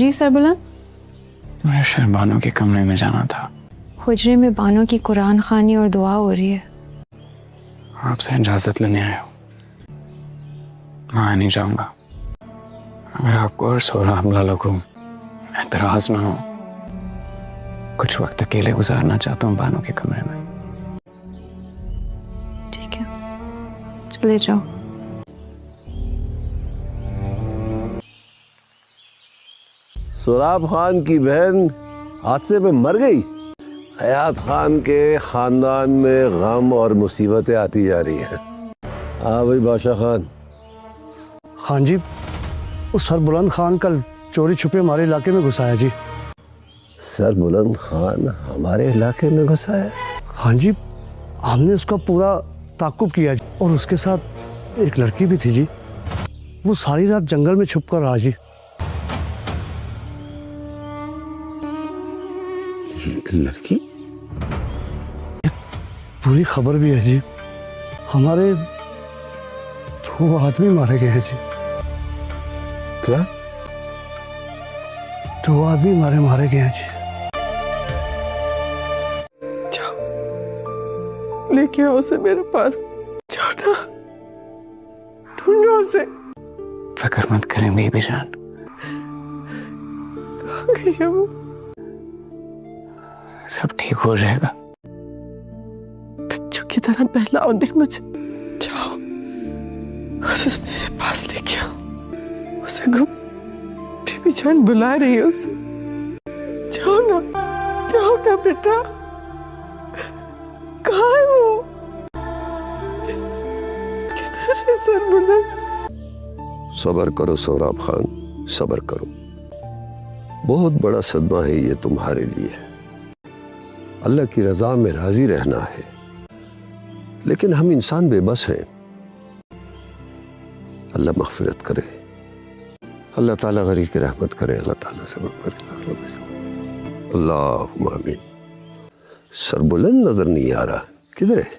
जी सरबुलंद, मुझे शहबानों के कमरे में जाना था। हुजरे में बानों की कुरान खानी और दुआ हो रही है। आपसे इजाजत लेने आया हूँ। मैं नहीं जाऊंगा। अगर आपको और सोरा हमला को एतराज ना हो, कुछ वक्त अकेले गुजारना चाहता हूँ बानों के कमरे में। ठीक है, चले जाओ। सोराब खान की बहन हादसे में मर गई। हयात खान के खानदान में गम और मुसीबतें आती जा रही हैं। हाँ भाई बादशाह खान। खान जी, उस सरबुलंद खान कल चोरी छुपे हमारे इलाके में घुसा है जी। सरबुलंद खान हमारे इलाके में घुसा है? हाँ जी, हमने उसका पूरा ताकुब किया जी, और उसके साथ एक लड़की भी थी जी। वो सारी रात जंगल में छुप कर रहा जी। लड़की? पूरी खबर भी है जी। हमारे 2 आदमी मारे गए हैं जी। क्या? 2 आदमी मारे गए हैं जी। लेके आओ उसे मेरे पास। जाओ ना, ढूंढो उसे। फिक्र मत करें बेबी जान, कहाँ गई है वो? सब ठीक हो जाएगा। बच्चों की तरह बहलाओ नहीं मुझे। जाओ उसे मेरे पास लेके आओ। उसे गुम बीबी जान बुला रही है उसे। जाओ ना बेटा। कहाँ है वो? किधर है सरबुलंद? सब्र करो सोराब खान, सब्र करो। बहुत बड़ा सदमा है ये तुम्हारे लिए। अल्लाह की रजा में राजी रहना है, लेकिन हम इंसान बेबस हैं। अल्लाह मग़फ़िरत करे, अल्लाह ताला गरीब की रहमत करे, अल्लाह ताला से अल्लाहुम्मा आमीन। सरबुलंद नजर नहीं आ रहा, किधर है?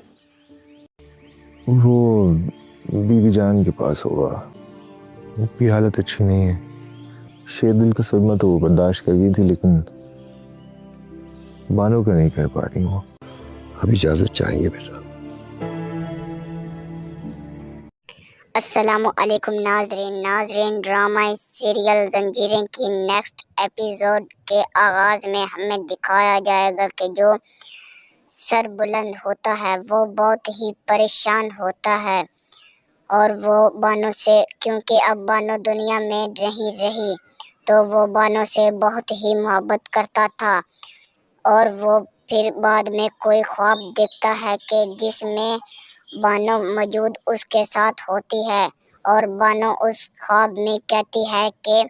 वो बीबी जान के पास होगा। उनकी हालत अच्छी नहीं है। शेर दिल का सदमा तो वो बर्दाश्त कर गई थी, लेकिन बानों का नहीं कर पा रही वो। अब इजाजत चाहेंगे बेटा। अस्सलामु अलैकुम नाजरीन, ड्रामा सीरियल जंजीरें की नेक्स्ट एपिसोड के आगाज़ में हमें दिखाया जाएगा कि जो सरबुलंद होता है वो बहुत ही परेशान होता है, और वो बानो से, क्योंकि अब बानो दुनिया में नहीं रही, तो वो बानो से बहुत ही मोहब्बत करता था। और वो फिर बाद में कोई ख्वाब देखता है कि जिसमें बानो मौजूद उसके साथ होती है, और बानो उस ख्वाब में कहती है कि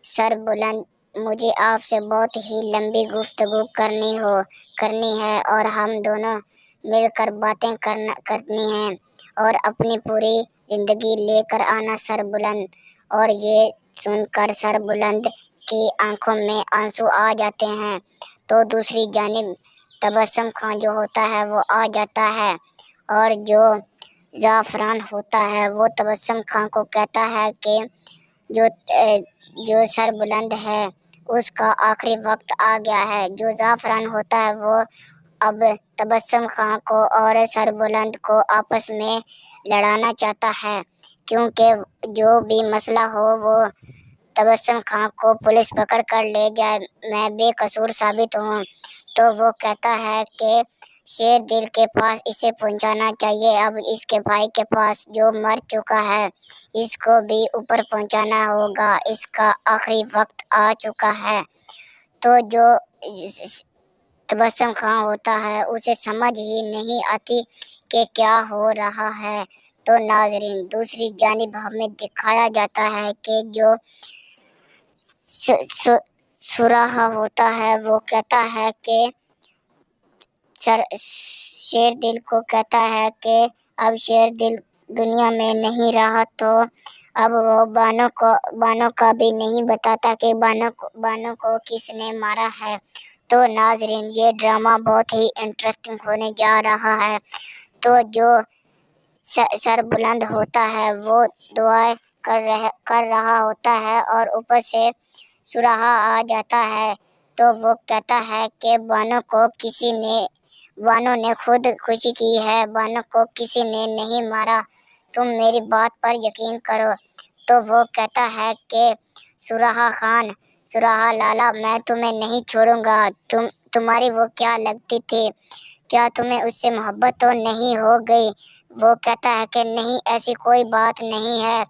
सरबुलंद, मुझे आपसे बहुत ही लंबी गुफ्तगू करनी है, और हम दोनों मिलकर बातें करनी हैं, और अपनी पूरी ज़िंदगी लेकर आना सरबुलंद। और ये सुनकर सरबुलंद की आंखों में आंसू आ जाते हैं। तो दूसरी जानिब तबस्सुम खान जो होता है वो आ जाता है, और जो ज़ाफ़रान होता है वो तबस्सुम खान को कहता है कि जो सरबुलंद है उसका आखिरी वक्त आ गया है। जो ज़ाफ़रान होता है वो अब तबस्सुम खान को और सरबुलंद को आपस में लड़ाना चाहता है, क्योंकि जो भी मसला हो वो तबस्सुम खान को पुलिस पकड़ कर ले जाए, मैं बेकसूर साबित हूँ। तो वो कहता है कि शेर दिल के पास इसे पहुंचाना चाहिए। अब इसके भाई के पास जो मर चुका है इसको भी ऊपर पहुंचाना होगा, इसका आखिरी वक्त आ चुका है। तो जो तबस्सुम खान होता है उसे समझ ही नहीं आती कि क्या हो रहा है। तो नाजरीन, दूसरी जानिब हमें दिखाया जाता है कि जो सुराहा होता है वो कहता है कि शेर दिल को कहता है कि अब शेर दिल दुनिया में नहीं रहा, तो अब वो बानो का भी नहीं बताता कि बानो को किसने मारा है। तो नाजरीन, ये ड्रामा बहुत ही इंटरेस्टिंग होने जा रहा है। तो जो सरबुलंद होता है वो दुआएं कर रहा होता है, और ऊपर से सुराहा आ जाता है तो वो कहता है कि बानो ने खुद खुशी की है, बानो को किसी ने नहीं मारा, तुम मेरी बात पर यकीन करो। तो वो कहता है कि सुराहा खान, सुराहा लाला, मैं तुम्हें नहीं छोड़ूंगा। तुम्हारी वो क्या लगती थी, क्या तुम्हें उससे मोहब्बत तो नहीं हो गई? वो कहता है कि नहीं, ऐसी कोई बात नहीं है,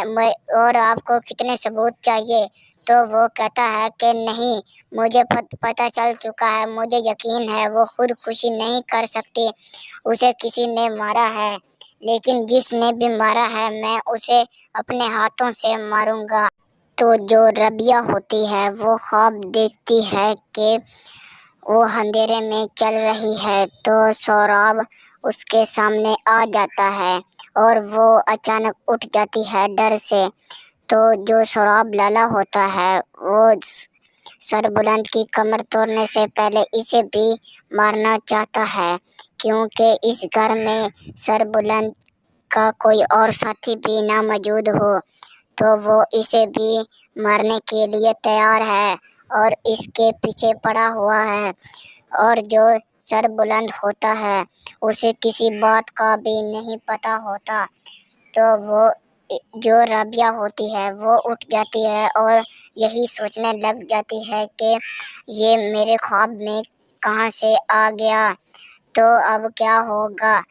मैं और आपको कितने सबूत चाहिए? तो वो कहता है कि नहीं, मुझे पता चल चुका है, मुझे यकीन है वो खुदकुशी नहीं कर सकती, उसे किसी ने मारा है, लेकिन जिसने भी मारा है मैं उसे अपने हाथों से मारूंगा। तो जो रबिया होती है वो ख्वाब देखती है कि वो अंधेरे में चल रही है, तो सौरभ उसके सामने आ जाता है और वो अचानक उठ जाती है डर से। तो जो सौरभ लाला होता है वो सरबुलंद की कमर तोड़ने से पहले इसे भी मारना चाहता है, क्योंकि इस घर में सरबुलंद का कोई और साथी भी ना मौजूद हो, तो वो इसे भी मारने के लिए तैयार है और इसके पीछे पड़ा हुआ है। और जो सरबुलंद होता है उसे किसी बात का भी नहीं पता होता, तो वो जो रबिया होती है वो उठ जाती है और यही सोचने लग जाती है कि ये मेरे ख्वाब में कहाँ से आ गया, तो अब क्या होगा।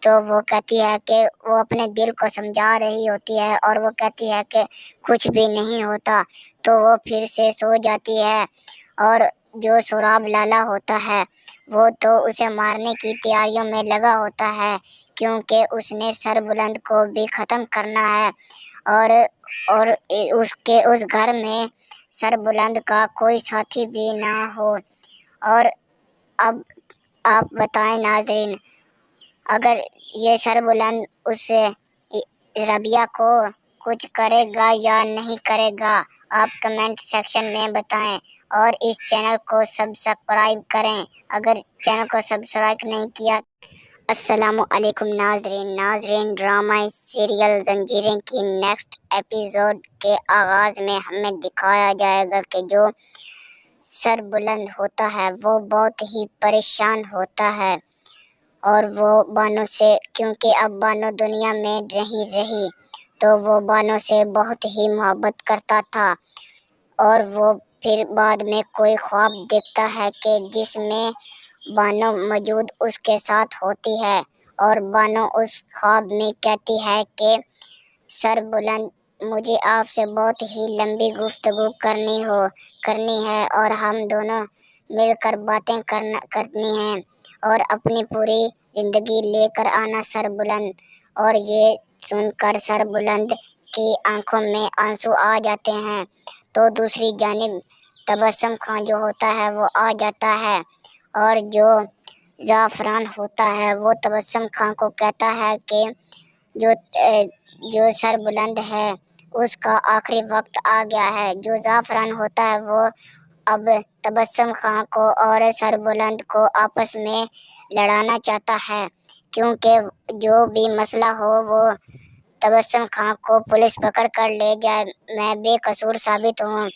तो वो कहती है कि वो अपने दिल को समझा रही होती है और वो कहती है कि कुछ भी नहीं होता, तो वो फिर से सो जाती है। और जो सौरभ लाला होता है वो तो उसे मारने की तैयारियों में लगा होता है, क्योंकि उसने सरबुलंद को भी ख़त्म करना है और उसके उस घर में सरबुलंद का कोई साथी भी ना हो। और अब आप बताएं नाज़रीन, अगर ये सरबुलंद उस रबिया को कुछ करेगा या नहीं करेगा, आप कमेंट सेक्शन में बताएं और इस चैनल को सब्सक्राइब करें अगर चैनल को सब्सक्राइब नहीं किया। अस्सलामु अलैकुम नाज़रीन, ड्रामा सीरियल जंजीरें की नेक्स्ट एपिसोड के आगाज़ में हमें दिखाया जाएगा कि जो सरबुलंद होता है वो बहुत ही परेशान होता है और वो बानो से, क्योंकि अब बानो दुनिया में नहीं रही, तो वो बानो से बहुत ही मोहब्बत करता था। और वो फिर बाद में कोई ख्वाब देखता है कि जिसमें बानो मौजूद उसके साथ होती है और बानो उस ख्वाब में कहती है कि सरबुलंद, मुझे आपसे बहुत ही लंबी गुफ्तगू करनी है और हम दोनों मिलकर बातें करनी हैं और अपनी पूरी ज़िंदगी लेकर आना सरबुलंद। और ये सुनकर सरबुलंद की आंखों में आंसू आ जाते हैं, तो दूसरी जानिब तबस्सुम खान जो होता है वो आ जाता है और जो ज़ाफ़रान होता है वो तबस्सुम खान को कहता है कि जो सरबुलंद है उसका आखिरी वक्त आ गया है। जो ज़ाफ़रान होता है वो अब तबस्सुम खान को और सरबुलंद को आपस में लड़ाना चाहता है, क्योंकि जो भी मसला हो वो तबस्सुम खान को पुलिस पकड़ कर ले जाए, मैं बेकसूर साबित हूँ।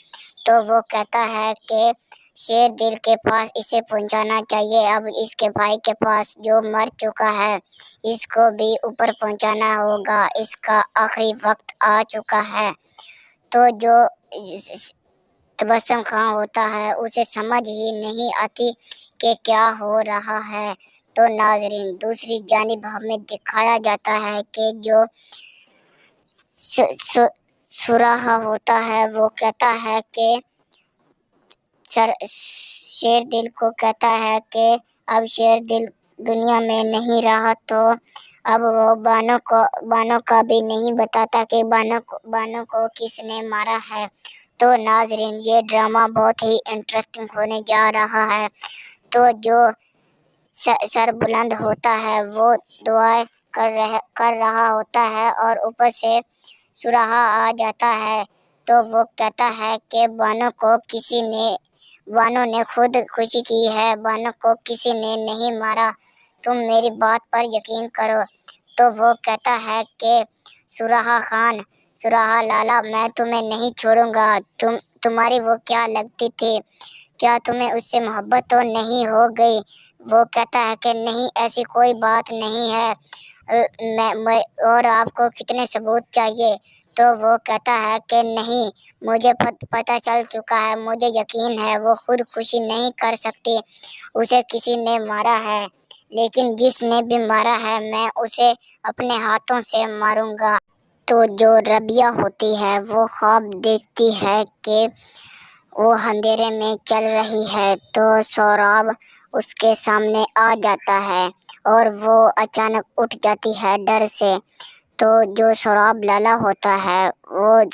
तो वो कहता है कि शेर दिल के पास इसे पहुंचाना चाहिए, अब इसके भाई के पास जो मर चुका है इसको भी ऊपर पहुंचाना होगा, इसका आखिरी वक्त आ चुका है। तो जो तबस्सुम खान होता है उसे समझ ही नहीं आती कि क्या हो रहा है। तो नाज़रीन, दूसरी जानिब हमें दिखाया जाता है कि जो सुराहा होता है वो कहता है कि शेर दिल को कहता है कि अब शेर दिल दुनिया में नहीं रहा, तो अब वो बानो का भी नहीं बताता कि बानो को किसने मारा है। तो नाज़रीन, ये ड्रामा बहुत ही इंटरेस्टिंग होने जा रहा है। तो जो सरबुलंद होता है वो दुआएं कर रहा होता है और ऊपर से सुराहा आ जाता है, तो वो कहता है कि बानो ने खुद खुशी की है, बानो को किसी ने नहीं मारा, तुम मेरी बात पर यकीन करो। तो वो कहता है कि सुराहा लाला मैं तुम्हें नहीं छोड़ूंगा, तुम्हारी वो क्या लगती थी, क्या तुम्हें उससे मोहब्बत तो नहीं हो गई। वो कहता है कि नहीं ऐसी कोई बात नहीं है, मैं और आपको कितने सबूत चाहिए। तो वो कहता है कि नहीं, मुझे पता चल चुका है, मुझे यकीन है वो खुदकुशी नहीं कर सकती, उसे किसी ने मारा है, लेकिन जिसने भी मारा है मैं उसे अपने हाथों से मारूंगा। तो जो रबिया होती है वो ख्वाब देखती है कि वो अंधेरे में चल रही है, तो सौरभ उसके सामने आ जाता है और वो अचानक उठ जाती है डर से। तो जो सौरभ लाला होता है वो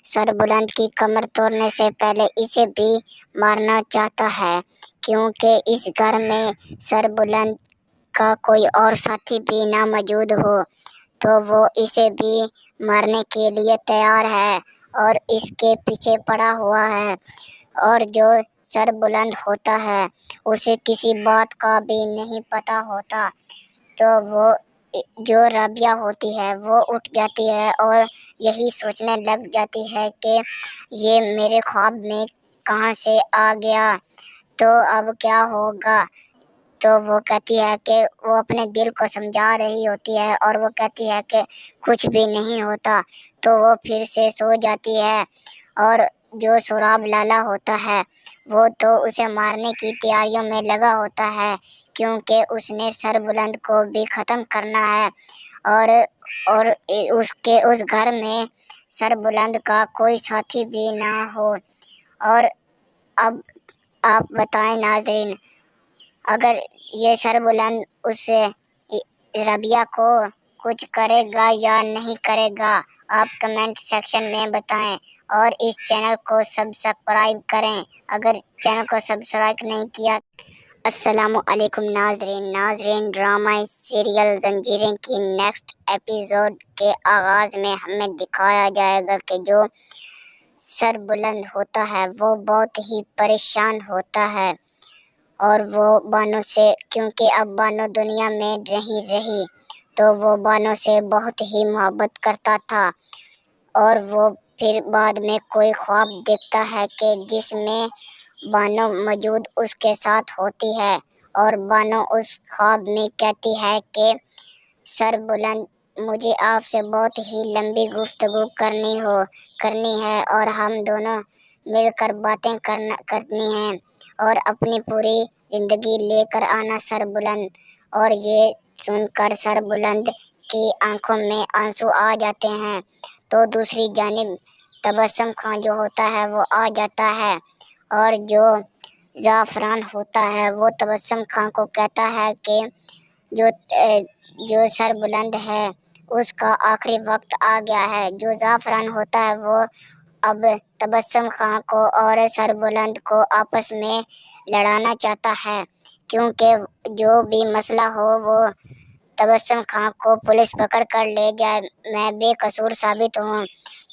सरबुलंद की कमर तोड़ने से पहले इसे भी मारना चाहता है, क्योंकि इस घर में सरबुलंद का कोई और साथी भी ना मौजूद हो, तो वो इसे भी मारने के लिए तैयार है और इसके पीछे पड़ा हुआ है। और जो सरबुलंद होता है उसे किसी बात का भी नहीं पता होता, तो वो जो रबिया होती है वो उठ जाती है और यही सोचने लग जाती है कि ये मेरे ख्वाब में कहाँ से आ गया, तो अब क्या होगा। तो वो कहती है कि वो अपने दिल को समझा रही होती है और वो कहती है कि कुछ भी नहीं होता, तो वो फिर से सो जाती है। और जो सौरभ लाला होता है वो तो उसे मारने की तैयारियों में लगा होता है, क्योंकि उसने सरबुलंद को भी ख़त्म करना है और उसके उस घर में सरबुलंद का कोई साथी भी ना हो। और अब आप बताएं नाज़रीन, अगर ये सरबुलंद उस रबिया को कुछ करेगा या नहीं करेगा, आप कमेंट सेक्शन में बताएं और इस चैनल को सब्सक्राइब करें अगर चैनल को सब्सक्राइब नहीं किया। अस्सलामु अलैकुम नाज़रीन, ड्रामा सीरियल जंजीरें की नेक्स्ट एपिसोड के आगाज़ में हमें दिखाया जाएगा कि जो सरबुलंद होता है वो बहुत ही परेशान होता है और वो बानो से, क्योंकि अब बानो दुनिया में रही तो वो बानो से बहुत ही मोहब्बत करता था। और वो फिर बाद में कोई ख्वाब देखता है कि जिसमें बानो मौजूद उसके साथ होती है और बानो उस ख्वाब में कहती है कि सरबुलंद मुझे आपसे बहुत ही लंबी गुफ्तगू करनी है और हम दोनों मिलकर बातें करनी हैं और अपनी पूरी ज़िंदगी लेकर आना सरबुलंद। और ये सुनकर सरबुलंद की आंखों में आंसू आ जाते हैं। तो दूसरी जानिब तबस्सुम खान जो होता है वो आ जाता है और जो ज़ाफ़रान होता है वो तबस्सुम खान को कहता है कि जो सरबुलंद है उसका आखिरी वक्त आ गया है। जो ज़ाफ़रान होता है वो अब तबस्सुम खान को और सरबुलंद को आपस में लड़ाना चाहता है, क्योंकि जो भी मसला हो वो तबस्सुम खान को पुलिस पकड़ कर ले जाए, मैं बेकसूर साबित हूँ।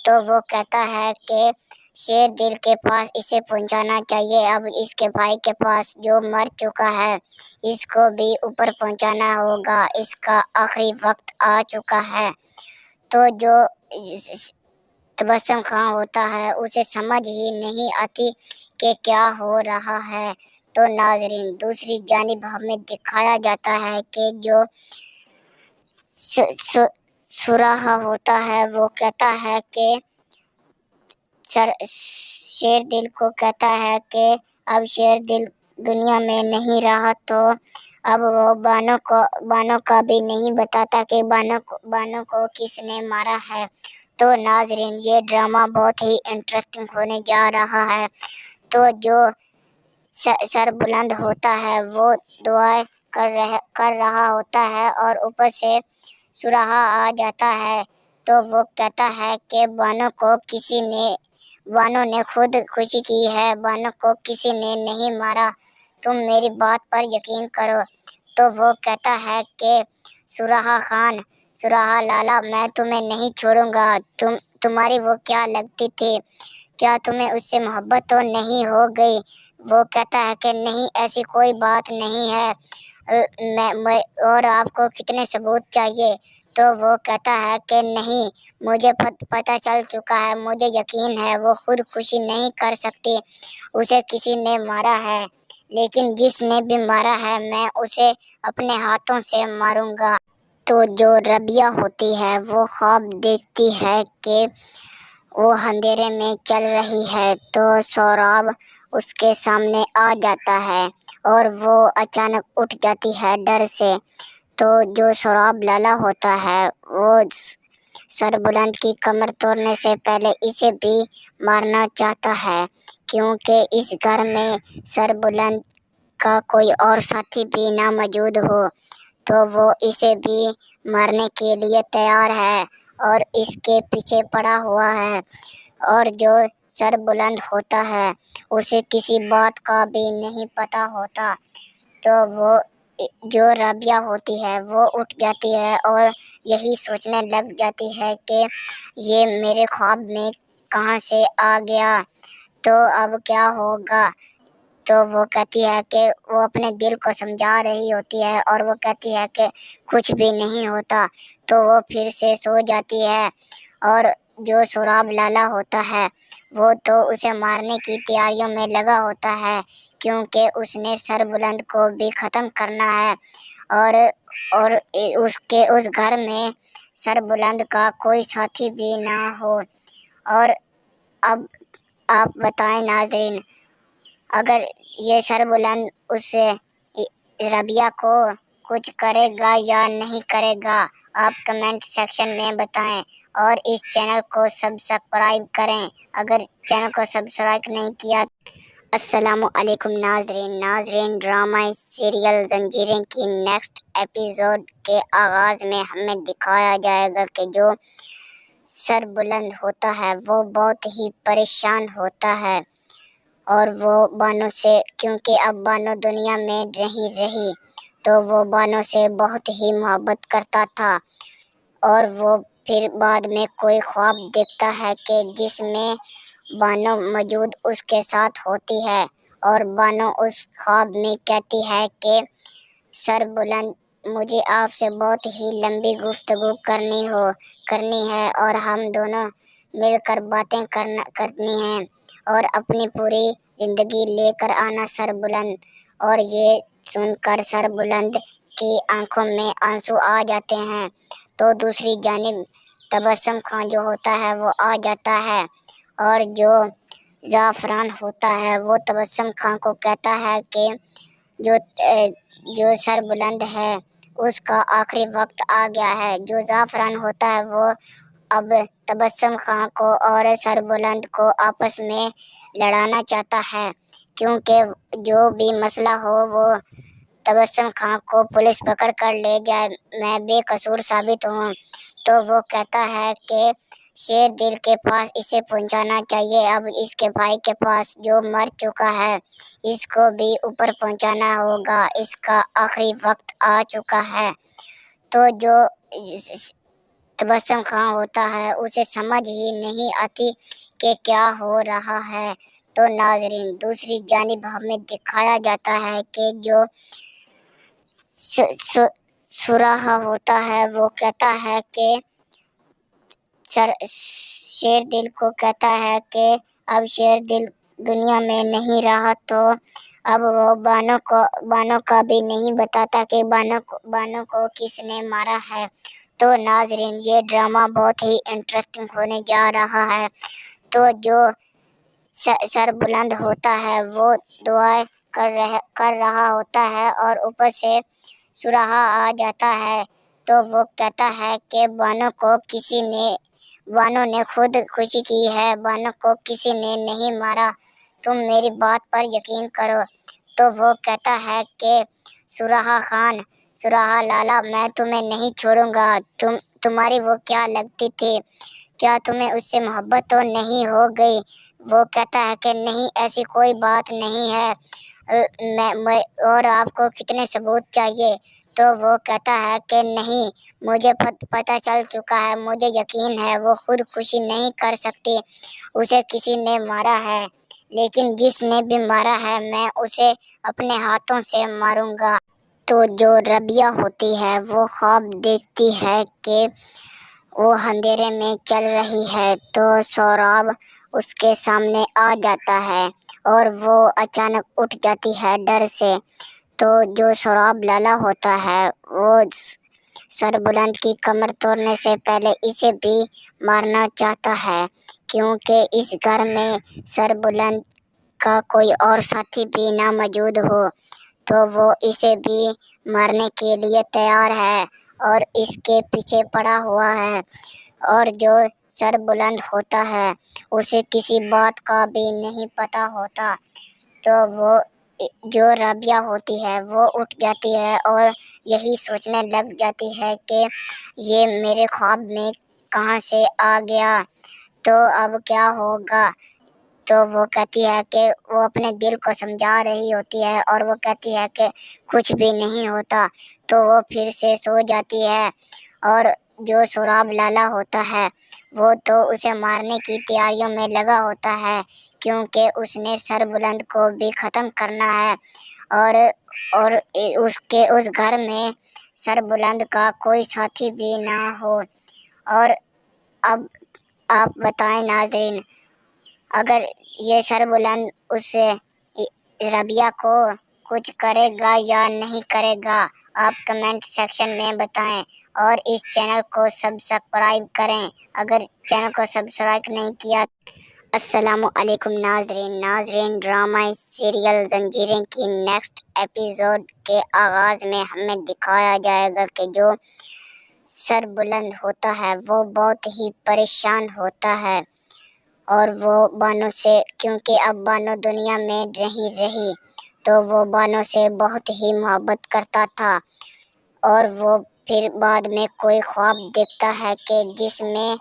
तो वो कहता है कि शेर दिल के पास इसे पहुँचाना चाहिए, अब इसके भाई के पास जो मर चुका है इसको भी ऊपर पहुँचाना होगा, इसका आखिरी वक्त आ चुका है। तो जो तबस्सुम खान होता है उसे समझ ही नहीं आती कि क्या हो रहा है। तो नाज़रीन दूसरी जानिब हमें दिखाया जाता है कि जो सुराहा होता है वो कहता है कि शेर दिल को कहता है कि अब शेर दिल दुनिया में नहीं रहा, तो अब वो बानो का भी नहीं बताता कि बानो को किसने मारा है। तो नाज़रीन ये ड्रामा बहुत ही इंटरेस्टिंग होने जा रहा है। तो जो सरबुलंद होता है वो दुआएं कर रहा होता है और ऊपर से सुराहा आ जाता है, तो वो कहता है कि बानो ने खुद खुशी की है, बानो को किसी ने नहीं मारा, तुम मेरी बात पर यकीन करो। तो वो कहता है कि सुराहा लाला मैं तुम्हें नहीं छोड़ूंगा, तुम्हारी वो क्या लगती थी, क्या तुम्हें उससे मोहब्बत तो नहीं हो गई। वो कहता है कि नहीं ऐसी कोई बात नहीं है, मैं और आपको कितने सबूत चाहिए, تو وہ کہتا ہے کہ نہیں، مجھے پتہ چل چکا ہے، مجھے یقین ہے وہ خودکشی نہیں کر سکتی، اسے کسی نے مارا ہے، لیکن جس نے بھی مارا ہے میں اسے اپنے ہاتھوں سے ماروں گا۔ تو جو ربیہ ہوتی ہے وہ خواب دیکھتی ہے کہ وہ اندھیرے میں چل رہی ہے تو سوراب اس کے سامنے آ جاتا ہے اور وہ اچانک اٹھ جاتی ہے ڈر سے۔ تو جو سوراب لالا ہوتا ہے وہ سر بلند کی کمر توڑنے سے پہلے اسے بھی مارنا چاہتا ہے، کیونکہ اس گھر میں سر بلند کا کوئی اور ساتھی بھی نہ موجود ہو، تو وہ اسے بھی مارنے کے لیے تیار ہے اور اس کے پیچھے پڑا ہوا ہے۔ اور جو سر بلند ہوتا ہے اسے کسی بات کا بھی نہیں پتہ ہوتا، تو وہ جو رابعہ ہوتی ہے وہ اٹھ جاتی ہے اور یہی سوچنے لگ جاتی ہے کہ یہ میرے خواب میں کہاں سے آ گیا، تو اب کیا ہوگا۔ تو وہ کہتی ہے کہ وہ اپنے دل کو سمجھا رہی ہوتی ہے اور وہ کہتی ہے کہ کچھ بھی نہیں ہوتا، تو وہ پھر سے سو جاتی ہے۔ اور جو سوراب لالا ہوتا ہے وہ تو اسے مارنے کی تیاریوں میں لگا ہوتا ہے، کیونکہ اس نے سر بلند کو بھی ختم کرنا ہے اور اس گھر میں سر بلند کا کوئی ساتھی بھی نہ ہو۔ اور اب آپ بتائیں ناظرین، اگر یہ سر بلند اس ربیہ کو کچھ کرے گا یا نہیں کرے گا، آپ کمنٹ سیکشن میں بتائیں اور اس چینل کو سبسکرائب کریں اگر چینل کو سبسکرائب نہیں کیا۔ السلام علیکم ناظرین، ڈرامہ سیریل زنجیریں کی نیکسٹ ایپیسوڈ کے آغاز میں ہمیں دکھایا جائے گا کہ جو سر بلند ہوتا ہے وہ بہت ہی پریشان ہوتا ہے، اور وہ بانو سے، کیونکہ اب بانو دنیا میں نہیں رہی تو وہ بانو سے بہت ہی محبت کرتا تھا، اور وہ پھر بعد میں کوئی خواب دیکھتا ہے کہ جس میں بانو موجود اس کے ساتھ ہوتی ہے، اور بانو اس خواب میں کہتی ہے کہ سر بلند، مجھے آپ سے بہت ہی لمبی گفتگو کرنی ہے اور ہم دونوں مل کر باتیں کرنی ہیں اور اپنی پوری زندگی لے کر آنا سر بلند۔ اور یہ سن کر سر بلند کی آنکھوں میں آنسو آ جاتے ہیں، تو دوسری جانب تبسم خان جو ہوتا ہے وہ آ جاتا ہے، اور جو زعفران ہوتا ہے وہ تبسم خان کو کہتا ہے کہ جو سر بلند ہے اس کا آخری وقت آ گیا ہے۔ جو زعفران ہوتا ہے وہ اب تبسم خان کو اور سر بلند کو آپس میں لڑانا چاہتا ہے، کیونکہ جو بھی مسئلہ ہو وہ تبسم خان کو پولیس پکڑ کر لے جائے، میں بے قصور ثابت ہوں۔ تو وہ کہتا ہے کہ شیر دل کے پاس اسے پہنچانا چاہیے، اب اس کے بھائی کے پاس جو مر چکا ہے اس کو بھی اوپر پہنچانا ہوگا، اس کا آخری وقت آ چکا ہے۔ تو جو تبسم خان ہوتا ہے اسے سمجھ ہی نہیں آتی کہ کیا ہو رہا ہے۔ تو ناظرین، دوسری جانب ہمیں دکھایا جاتا ہے کہ جو سراہا ہوتا ہے وہ کہتا ہے کہ شیر دل کو کہتا ہے کہ اب شیر دل دنیا میں نہیں رہا، تو اب وہ بانو کا بھی نہیں بتاتا کہ بانو کو کس نے مارا ہے۔ تو ناظرین، یہ ڈرامہ بہت ہی انٹرسٹنگ ہونے جا رہا ہے۔ تو جو سر بلند ہوتا ہے وہ دعائیں کر رہا ہوتا ہے اور اوپر سے سراہا آ جاتا ہے، تو وہ کہتا ہے کہ بانو نے خود خوشی کی ہے، بانو کو کسی نے نہیں مارا، تم میری بات پر یقین کرو۔ تو وہ کہتا ہے کہ سراہا لالا، میں تمہیں نہیں چھوڑوں گا، تمہاری وہ کیا لگتی تھی، کیا تمہیں اس سے محبت تو نہیں ہو گئی؟ وہ کہتا ہے کہ نہیں، ایسی کوئی بات نہیں ہے، اور آپ کو کتنے ثبوت چاہیے؟ تو وہ کہتا ہے کہ نہیں، مجھے پتہ چل چکا ہے، مجھے یقین ہے وہ خودکشی نہیں کر سکتی، اسے کسی نے مارا ہے، لیکن جس نے بھی مارا ہے میں اسے اپنے ہاتھوں سے ماروں گا۔ تو جو ربیہ ہوتی ہے وہ خواب دیکھتی ہے کہ وہ اندھیرے میں چل رہی ہے تو سوراب اس کے سامنے آ جاتا ہے اور وہ اچانک اٹھ جاتی ہے ڈر سے۔ تو جو سوراب لالا ہوتا ہے وہ سر بلند کی کمر توڑنے سے پہلے اسے بھی مارنا چاہتا ہے، کیونکہ اس گھر میں سر بلند کا کوئی اور ساتھی بھی نہ موجود ہو، تو وہ اسے بھی مارنے کے لیے تیار ہے اور اس کے پیچھے پڑا ہوا ہے۔ اور جو سر بلند ہوتا ہے اسے کسی بات کا بھی نہیں پتہ ہوتا، تو وہ جو رابعہ ہوتی ہے وہ اٹھ جاتی ہے اور یہی سوچنے لگ جاتی ہے کہ یہ میرے خواب میں کہاں سے آ گیا، تو اب کیا ہوگا۔ تو وہ کہتی ہے کہ وہ اپنے دل کو سمجھا رہی ہوتی ہے اور وہ کہتی ہے کہ کچھ بھی نہیں ہوتا، تو وہ پھر سے سو جاتی ہے۔ اور جو سوراب لالا ہوتا ہے وہ تو اسے مارنے کی تیاریوں میں لگا ہوتا ہے، کیونکہ اس نے سر بلند کو بھی ختم کرنا ہے اور اس گھر میں سر بلند کا کوئی ساتھی بھی نہ ہو۔ اور اب آپ بتائیں ناظرین، اگر یہ سر بلند اس ربیہ کو کچھ کرے گا یا نہیں کرے گا، آپ کمنٹ سیکشن میں بتائیں اور اس چینل کو سبسکرائب کریں اگر چینل کو سبسکرائب نہیں کیا۔ السلام علیکم ناظرین، ڈرامہ سیریل زنجیریں کی نیکسٹ ایپیسوڈ کے آغاز میں ہمیں دکھایا جائے گا کہ جو سر بلند ہوتا ہے وہ بہت ہی پریشان ہوتا ہے، اور وہ بانو سے، کیونکہ اب بانو دنیا میں نہیں رہی تو وہ بانو سے بہت ہی محبت کرتا تھا، اور وہ پھر بعد میں کوئی خواب دیکھتا ہے کہ جس میں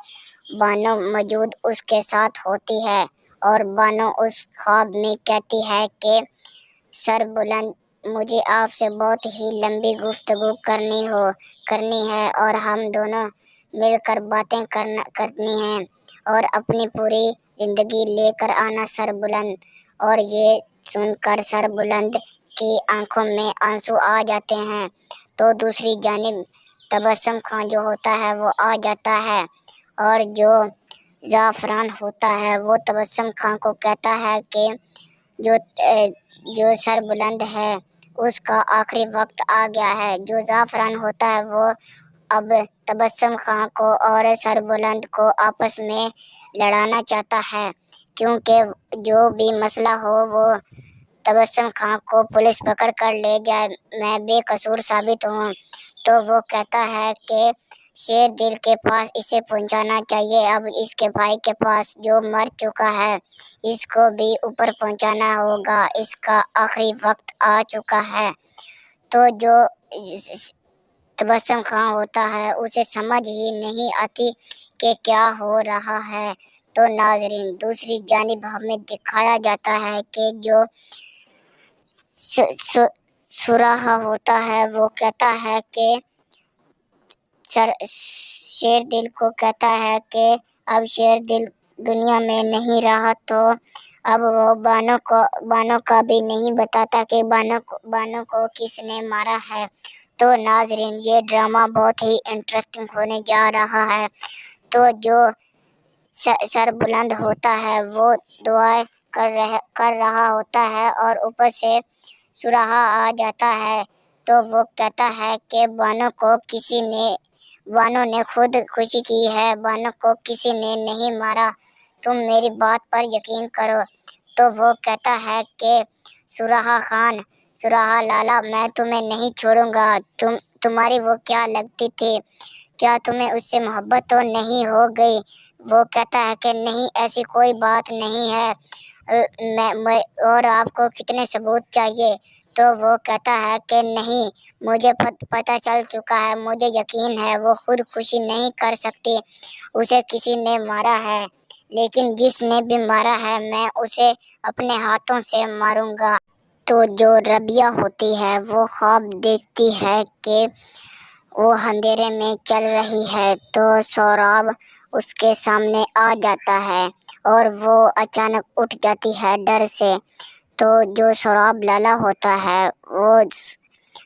بانو موجود اس کے ساتھ ہوتی ہے، اور بانو اس خواب میں کہتی ہے کہ سر بلند، مجھے آپ سے بہت ہی لمبی گفتگو کرنی ہے اور ہم دونوں مل کر باتیں کرنی ہیں اور اپنی پوری زندگی لے کر آنا سر بلند۔ اور یہ سن کر سر بلند کی آنکھوں میں آنسو آ جاتے ہیں، تو دوسری جانب تبسم خان جو ہوتا ہے وہ آ جاتا ہے، اور جو زعفران ہوتا ہے وہ تبسم خان کو کہتا ہے کہ جو سر بلند ہے اس کا آخری وقت آ گیا ہے۔ جو زعفران ہوتا ہے وہ اب تبسم خان کو اور سر بلند کو آپس میں لڑانا چاہتا ہے، کیونکہ جو بھی مسئلہ ہو وہ تبسم خان کو پولیس پکڑ کر لے جائے، میں بے قصور ثابت ہوں۔ تو وہ کہتا ہے کہ شیر دل کے پاس اسے پہنچانا چاہیے، اب اس کے بھائی کے پاس جو مر چکا ہے اس کو بھی اوپر پہنچانا ہوگا، اس کا آخری وقت آ چکا ہے۔ تو جو تبسم خان ہوتا ہے اسے سمجھ ہی نہیں آتی کہ کیا ہو رہا ہے۔ تو ناظرین، دوسری جانب ہمیں دکھایا جاتا ہے کہ جو سراہا ہوتا ہے وہ کہتا ہے کہ شیر دل کو کہتا ہے کہ اب شیر دل دنیا میں نہیں رہا، تو اب وہ بانو کا بھی نہیں بتاتا کہ بانو کو کس نے مارا ہے۔ تو ناظرین، یہ ڈرامہ بہت ہی انٹرسٹنگ ہونے جا رہا ہے۔ تو جو سر بلند ہوتا ہے وہ دعائیں کر رہا ہوتا ہے اور اوپر سے سراہا آ جاتا ہے، تو وہ کہتا ہے کہ بانو نے خود خوشی کی ہے، بانو کو کسی نے نہیں مارا، تم میری بات پر یقین کرو۔ تو وہ کہتا ہے کہ سراہا لالا، میں تمہیں نہیں چھوڑوں گا، تمہاری وہ کیا لگتی تھی، کیا تمہیں اس سے محبت تو نہیں ہو گئی؟ وہ کہتا ہے کہ نہیں، ایسی کوئی بات نہیں ہے، اور آپ کو کتنے ثبوت چاہیے؟ تو وہ کہتا ہے کہ نہیں، مجھے پتہ چل چکا ہے، مجھے یقین ہے وہ خود خوشی نہیں کر سکتی، اسے کسی نے مارا ہے، لیکن جس نے بھی مارا ہے میں اسے اپنے ہاتھوں سے ماروں گا۔ تو جو ربیہ ہوتی ہے وہ خواب دیکھتی ہے کہ وہ اندھیرے میں چل رہی ہے تو سوراب اس کے سامنے آ جاتا ہے اور وہ اچانک اٹھ جاتی ہے ڈر سے۔ تو جو سوراب لالا ہوتا ہے وہ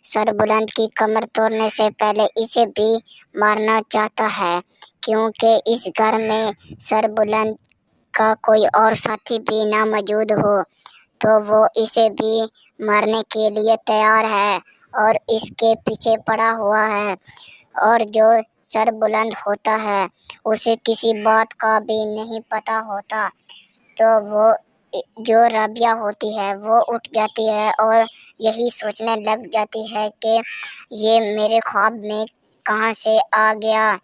सरबुलंद की कमर तोड़ने से पहले इसे भी मारना चाहता है, क्योंकि इस घर में सरबुलंद का कोई और साथी भी ना मौजूद हो, तो वो इसे भी मारने के लिए तैयार है और इसके पीछे पड़ा हुआ है। और जो सरबुलंद होता है उसे किसी बात का भी नहीं पता होता, तो वो जो रबिया होती है वो उठ जाती है और यही सोचने लग जाती है कि ये मेरे ख्वाब में कहाँ से आ गया,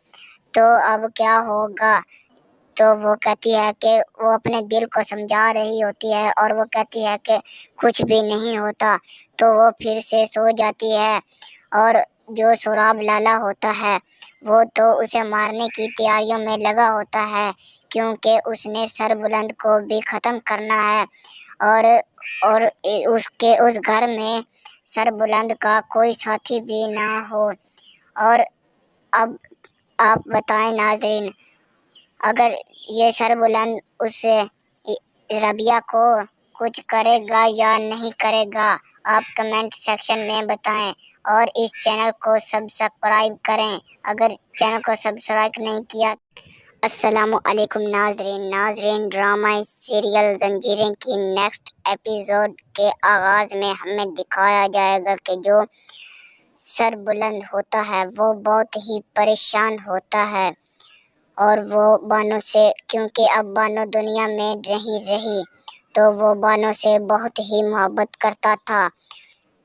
तो अब क्या होगा। तो वो कहती है कि वो अपने दिल को समझा रही होती है और वो कहती है कि कुछ भी नहीं होता, तो वो फिर से सो जाती है। और जो सोराब लाला होता है वो तो उसे मारने की तैयारियों में लगा होता है, क्योंकि उसने सरबुलंद को भी ख़त्म करना है और उसके उस घर में सरबुलंद का कोई साथी भी ना हो। और अब आप बताएं नाज़रीन, अगर ये सरबुलंद उस रबिया को कुछ करेगा या नहीं करेगा, आप कमेंट सेक्शन में बताएं और इस चैनल को सब्सक्राइब करें अगर चैनल को सब्सक्राइब नहीं किया। अस्सलामु अलैकुम नाज़रीन, ड्रामा सीरियल जंजीरें की नेक्स्ट एपिसोड के आगाज़ में हमें दिखाया जाएगा कि जो सरबुलंद होता है वो बहुत ही परेशान होता है और वो बानो से, क्योंकि अब बानो दुनिया में नहीं रही, तो वो बानो से बहुत ही मोहब्बत करता था।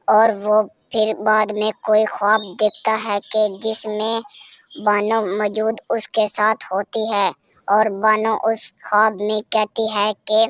और वो फिर बाद में कोई ख्वाब देखता है कि जिसमें बानो मौजूद उसके साथ होती है और बानो उस ख्वाब में कहती है कि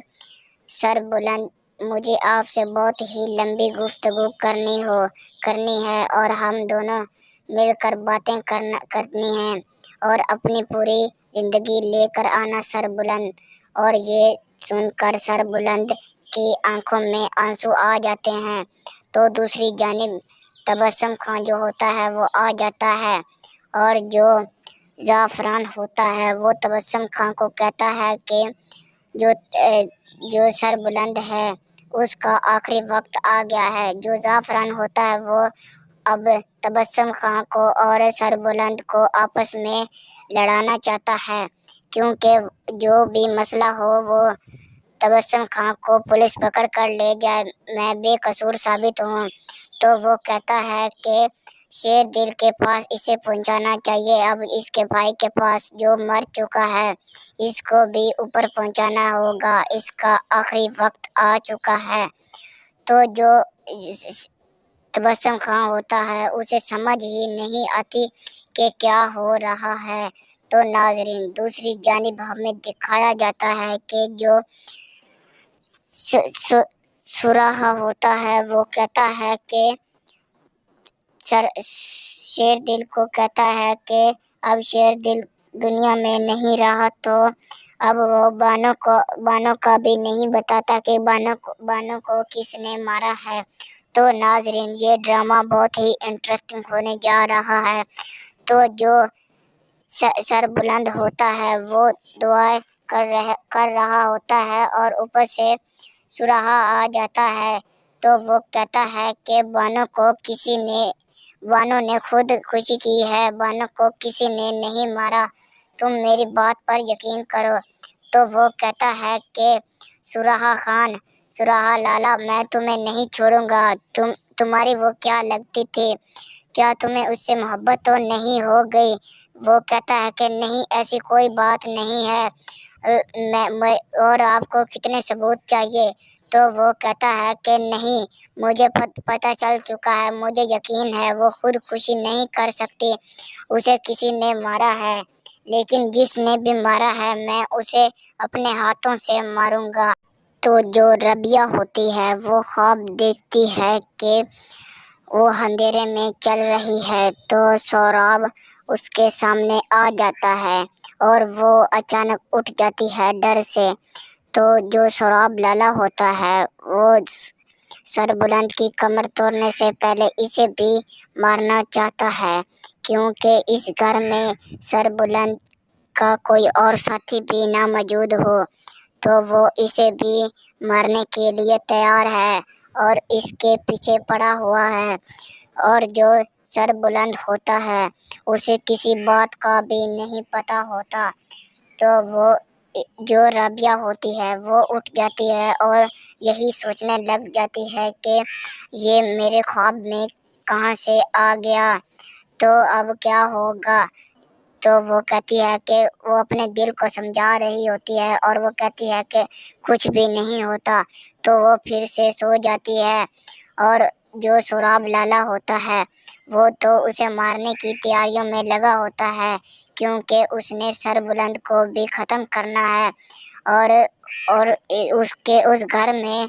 सरबुलंद, मुझे आपसे बहुत ही लंबी गुफ्तगू करनी है और हम दोनों मिलकर बातें करनी हैं और अपनी पूरी ज़िंदगी लेकर आना सरबुलंद। और ये सुनकर सरबुलंद की आंखों में आंसू आ जाते हैं, तो दूसरी जानिब तबस्सुम खान जो होता है वो आ जाता है और जो ज़ाफ़रान होता है वो तबस्सुम खान को कहता है कि जो सरबुलंद है उसका आखिरी वक्त आ गया है। जो ज़ाफ़रान होता है वो अब तबस्सुम खान को और सरबुलंद को आपस में लड़ाना चाहता है, क्योंकि जो भी मसला हो वो तबस्सुम खान को पुलिस पकड़ कर ले जाए, मैं बेकसूर साबित हूँ। तो वो कहता है कि शेर दिल के पास इसे पहुँचाना चाहिए, अब इसके भाई के पास जो मर चुका है इसको भी ऊपर पहुँचाना होगा, इसका आखिरी वक्त आ चुका है। तो जो तबस्सुम खान होता है उसे समझ ही नहीं आती कि क्या हो रहा है। तो नाज़रीन, दूसरी जानिब हमें दिखाया जाता है कि जो सुराहा होता है वो कहता है कि शेर दिल को कहता है कि अब शेर दिल दुनिया में नहीं रहा, तो अब वो बानो का भी नहीं बताता कि बानो को किसने मारा है। तो नाज़रीन, ये ड्रामा बहुत ही इंटरेस्टिंग होने जा रहा है। तो जो सरबुलंद होता है वो दुआएं कर रहा होता है और ऊपर से सुराहा आ जाता है, तो वो कहता है कि बानो ने खुद खुशी की है, बानो को किसी ने नहीं मारा, तुम मेरी बात पर यकीन करो। तो वो कहता है कि सुराहा लाला, मैं तुम्हें नहीं छोड़ूंगा, तुम्हारी वो क्या लगती थी, क्या तुम्हें उससे मोहब्बत तो नहीं हो गई। वो कहता है कि नहीं, ऐसी कोई बात नहीं है, मैं और आपको कितने सबूत चाहिए। तो वो कहता है कि नहीं, मुझे पता चल चुका है, मुझे यकीन है वो खुद खुशी नहीं कर सकती, उसे किसी ने मारा है, लेकिन जिसने भी मारा है मैं उसे अपने हाथों से मारूंगा। तो जो रबिया होती है वो ख्वाब देखती है कि वो अंधेरे में चल रही है, तो सोराब उसके सामने आ जाता है और वो अचानक उठ जाती है डर से। तो जो सोराब लाला होता है वो सरबुलंद की कमर तोड़ने से पहले इसे भी मारना चाहता है, क्योंकि इस घर में सरबुलंद का कोई और साथी भी ना मौजूद हो, तो वो इसे भी मारने के लिए तैयार है और इसके पीछे पड़ा हुआ है। اور جو سر بلند ہوتا ہے اسے کسی بات کا بھی نہیں پتہ ہوتا، تو وہ جو رابعہ ہوتی ہے وہ اٹھ جاتی ہے اور یہی سوچنے لگ جاتی ہے کہ یہ میرے خواب میں کہاں سے آ گیا، تو اب کیا ہوگا۔ تو وہ کہتی ہے کہ وہ اپنے دل کو سمجھا رہی ہوتی ہے اور وہ کہتی ہے کہ کچھ بھی نہیں ہوتا، تو وہ پھر سے سو جاتی ہے۔ اور جو سوراب لالا ہوتا ہے وہ تو اسے مارنے کی تیاریوں میں لگا ہوتا ہے، کیونکہ اس نے سر بلند کو بھی ختم کرنا ہے، اور اس گھر میں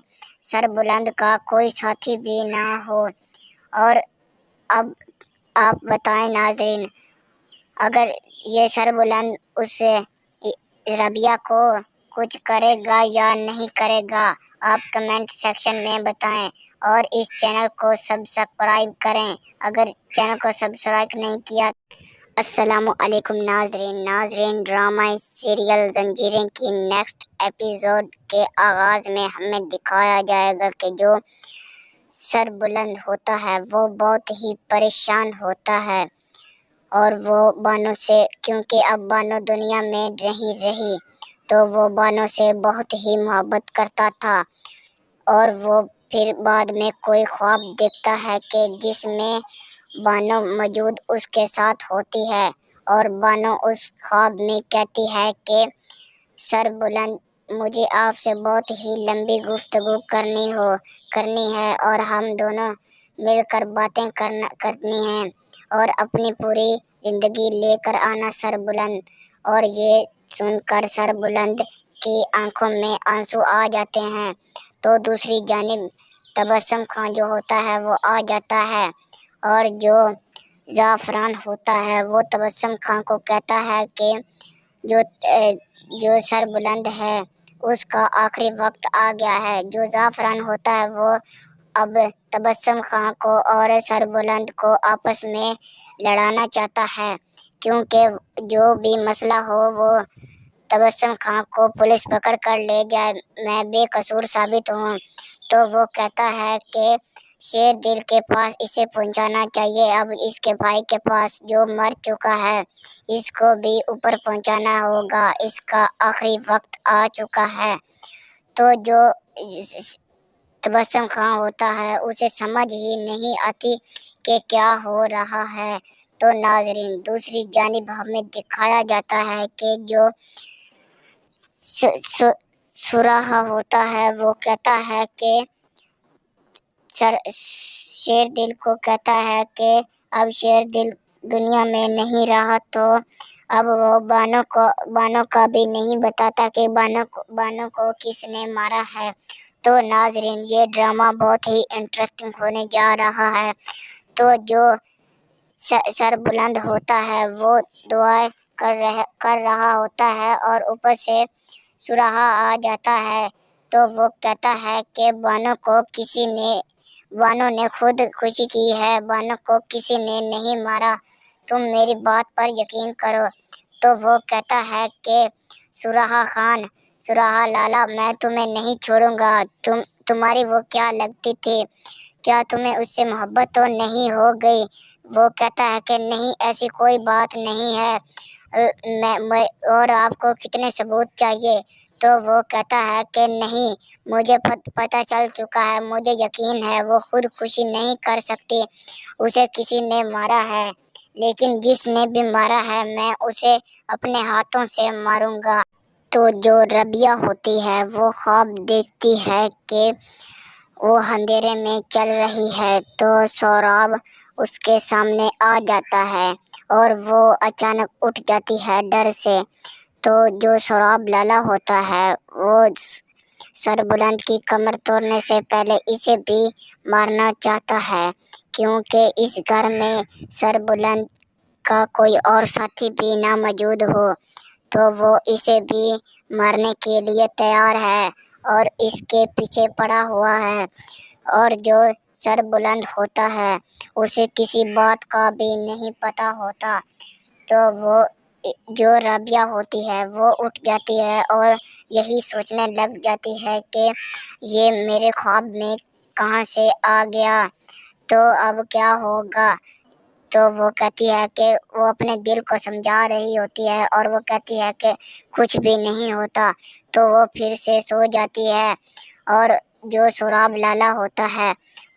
سر بلند کا کوئی ساتھی بھی نہ ہو۔ اور اب آپ بتائیں ناظرین، اگر یہ سر بلند اس رابعہ کو کچھ کرے گا یا نہیں کرے گا، آپ کمنٹ سیکشن میں بتائیں، اور اس چینل کو سبسکرائب کریں اگر چینل کو سبسکرائب نہیں کیا۔ السلام علیکم ناظرین، ڈرامہ سیریل زنجیریں کی نیکسٹ ایپیسوڈ کے آغاز میں ہمیں دکھایا جائے گا کہ جو سر بلند ہوتا ہے وہ بہت ہی پریشان ہوتا ہے، اور وہ بانو سے، کیونکہ اب بانو دنیا میں نہیں رہی تو وہ بانو سے بہت ہی محبت کرتا تھا، اور وہ پھر بعد میں کوئی خواب دیکھتا ہے کہ جس میں بانو موجود اس کے ساتھ ہوتی ہے، اور بانو اس خواب میں کہتی ہے کہ سر بلند، مجھے آپ سے بہت ہی لمبی گفتگو کرنی ہے اور ہم دونوں مل کر باتیں کرنی ہیں اور اپنی پوری زندگی لے کر آنا سر بلند۔ اور یہ سن کر سر بلند کی آنکھوں میں آنسو آ جاتے ہیں، تو دوسری جانب تبسم خان جو ہوتا ہے وہ آ جاتا ہے، اور جو زعفران ہوتا ہے وہ تبسم خان کو کہتا ہے کہ جو سر بلند ہے اس کا آخری وقت آ گیا ہے۔ جو زعفران ہوتا ہے وہ اب تبسم خان کو اور سر بلند کو آپس میں لڑانا چاہتا ہے، کیونکہ جو بھی مسئلہ ہو وہ تبسم خان کو پولیس پکڑ کر لے جائے، میں بے قصور ثابت ہوں۔ تو وہ کہتا ہے کہ شیر دل کے پاس اسے پہنچانا چاہیے، اب اس کے بھائی کے پاس جو مر چکا ہے اس کو بھی اوپر پہنچانا ہوگا، اس کا آخری وقت آ چکا ہے۔ تو جو تبسم خان ہوتا ہے اسے سمجھ ہی نہیں آتی کہ کیا ہو رہا ہے۔ تو ناظرین، دوسری جانب ہمیں دکھایا جاتا ہے کہ جو سراہا ہوتا ہے وہ کہتا ہے کہ شیر دل کو کہتا ہے کہ اب شیر دل دنیا میں نہیں رہا، تو اب وہ بانو کا بھی نہیں بتاتا کہ بانو کو کس نے مارا ہے۔ تو ناظرین، یہ ڈرامہ بہت ہی انٹرسٹنگ ہونے جا رہا ہے۔ تو جو سر بلند ہوتا ہے وہ دعائیں کر رہا ہوتا ہے اور اوپر سے سراہا آ جاتا ہے، تو وہ کہتا ہے کہ بانو نے خود خوشی کی ہے، بانو کو کسی نے نہیں مارا، تم میری بات پر یقین کرو۔ تو وہ کہتا ہے کہ سراہا لالا، میں تمہیں نہیں چھوڑوں گا، تمہاری وہ کیا لگتی تھی، کیا تمہیں اس سے محبت تو نہیں ہو گئی؟ وہ کہتا ہے کہ نہیں، ایسی کوئی بات نہیں ہے، اور آپ کو کتنے ثبوت چاہیے؟ تو وہ کہتا ہے کہ نہیں، مجھے پتہ چل چکا ہے، مجھے یقین ہے وہ خود خوشی نہیں کر سکتی، اسے کسی نے مارا ہے، لیکن جس نے بھی مارا ہے میں اسے اپنے ہاتھوں سے ماروں گا۔ تو جو رابعہ ہوتی ہے وہ خواب دیکھتی ہے کہ وہ اندھیرے میں چل رہی ہے، تو سوراب اس کے سامنے آ جاتا ہے اور وہ اچانک اٹھ جاتی ہے ڈر سے۔ تو جو سوراب لالا ہوتا ہے وہ سر بلند کی کمر توڑنے سے پہلے اسے بھی مارنا چاہتا ہے، کیونکہ اس گھر میں سر بلند کا کوئی اور ساتھی بھی نہ موجود ہو، تو وہ اسے بھی مارنے کے لیے تیار ہے اور اس کے پیچھے پڑا ہوا ہے۔ اور جو سر بلند ہوتا ہے اسے کسی بات کا بھی نہیں پتہ ہوتا، تو وہ جو رابعہ ہوتی ہے وہ اٹھ جاتی ہے اور یہی سوچنے لگ جاتی ہے کہ یہ میرے خواب میں کہاں سے آ گیا، तो अब क्या होगा। तो वो कहती है कि वो अपने दिल को समझा रही होती है और वो कहती है कि कुछ भी नहीं होता। तो वो फिर से सो जाती है और जो सोराब लाला होता है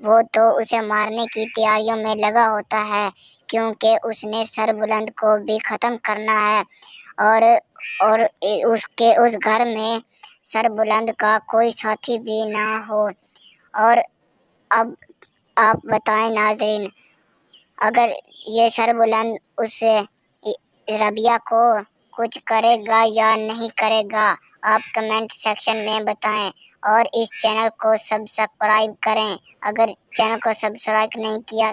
वो तो उसे मारने की तैयारियों में लगा होता है, क्योंकि उसने सरबुलंद को भी ख़त्म करना है और उसके उस घर में सरबुलंद का कोई साथी भी ना हो। और अब आप बताएं नाजरीन, अगर ये सरबुलंद उससे रबिया को कुछ करेगा या नहीं करेगा, आप कमेंट सेक्शन में बताएं और इस चैनल को सब्सक्राइब करें। अगर चैनल को सब्सक्राइब नहीं किया